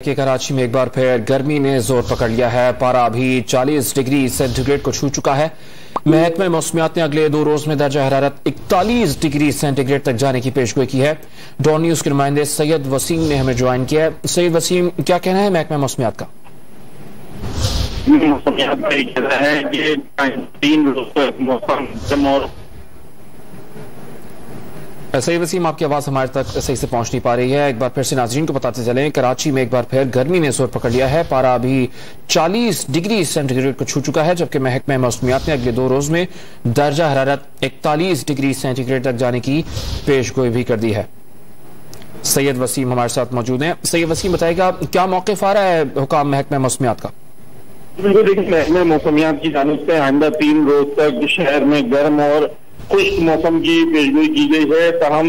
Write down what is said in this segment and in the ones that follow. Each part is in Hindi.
कि कराची में एक बार फिर गर्मी ने जोर पकड़ लिया है। पारा अभी 40 डिग्री सेंटीग्रेड को छू चुका है। महकमा मौसमियात ने अगले 2 रोज में दर्जा हरारत 41 डिग्री सेंटीग्रेड तक जाने की पेशगोई की है। डॉन न्यूज के नुमाइंदे सैयद वसीम ने हमें ज्वाइन किया है। सैयद वसीम, क्या कहना है महकमा मौसमियात का? मौसमियात का ये कहना है कि 3 रोज तक मौसम गर्म और सैयद वसीम, आपकी आवाज हमारे तक सही से पहुंच नहीं पा रही है। एक बार फिर से नाजरीन को बताते चलें, कराची में एक बार फिर गर्मी ने जोर पकड़ लिया है। पारा अभी 40 डिग्री सेंटीग्रेड को छू चुका है, जबकि महकमा मौसमियात ने अगले 2 रोज में दर्जा हरारत 41 डिग्री सेंटीग्रेड तक जाने की पेशगोई भी कर दी है। सैयद वसीम हमारे साथ मौजूद हैं। सैयद वसीम, बताएगा क्या मौक़िफ़ आ रहा है हुकाम महकमा मौसमियात का? बिल्कुल, देखिए महकमा मौसमियात की जानिब से आइंदा 3 रोज तक शहर में गर्म और खुश्क मौसम की पेशगोई की गई है। ताहम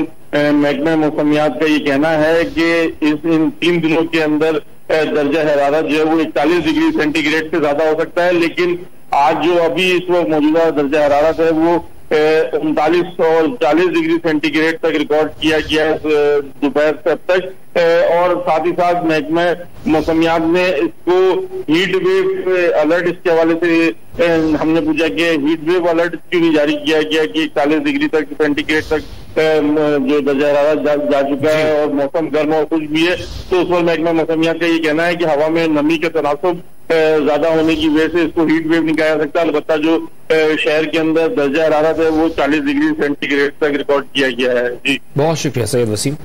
महकमा मौसमियात का ये कहना है कि इन 3 दिनों के अंदर दर्जा हरारत जो है वो 41 डिग्री सेंटीग्रेड से ज्यादा हो सकता है, लेकिन आज जो अभी इस वक्त मौजूदा दर्जा हरारत है वो 39 और 40 डिग्री सेंटीग्रेड तक रिकॉर्ड किया गया है दोपहर से अब तक। और साथ ही साथ महकमा मौसमियात ने इसको हीट वेव अलर्ट, इसके हवाले से हमने पूछा कि हीट वेव अलर्ट क्यों नहीं जारी किया गया कि 40 डिग्री तक सेंटीग्रेड तक जो दर्जा हरारत जा चुका है और मौसम गर्म और खुश्क भी है। तो उस पर महकमा मौसमियात का ये कहना है कि हवा में नमी का तनासुब ज्यादा होने की वजह से इसको हीट वेव नहीं कहा जा सकता। अलबत्ता जो शहर के अंदर दर्जा हरारत है वो 40 डिग्री सेंटीग्रेड तक रिकॉर्ड किया गया है। जी, बहुत शुक्रिया सैयद वसीम।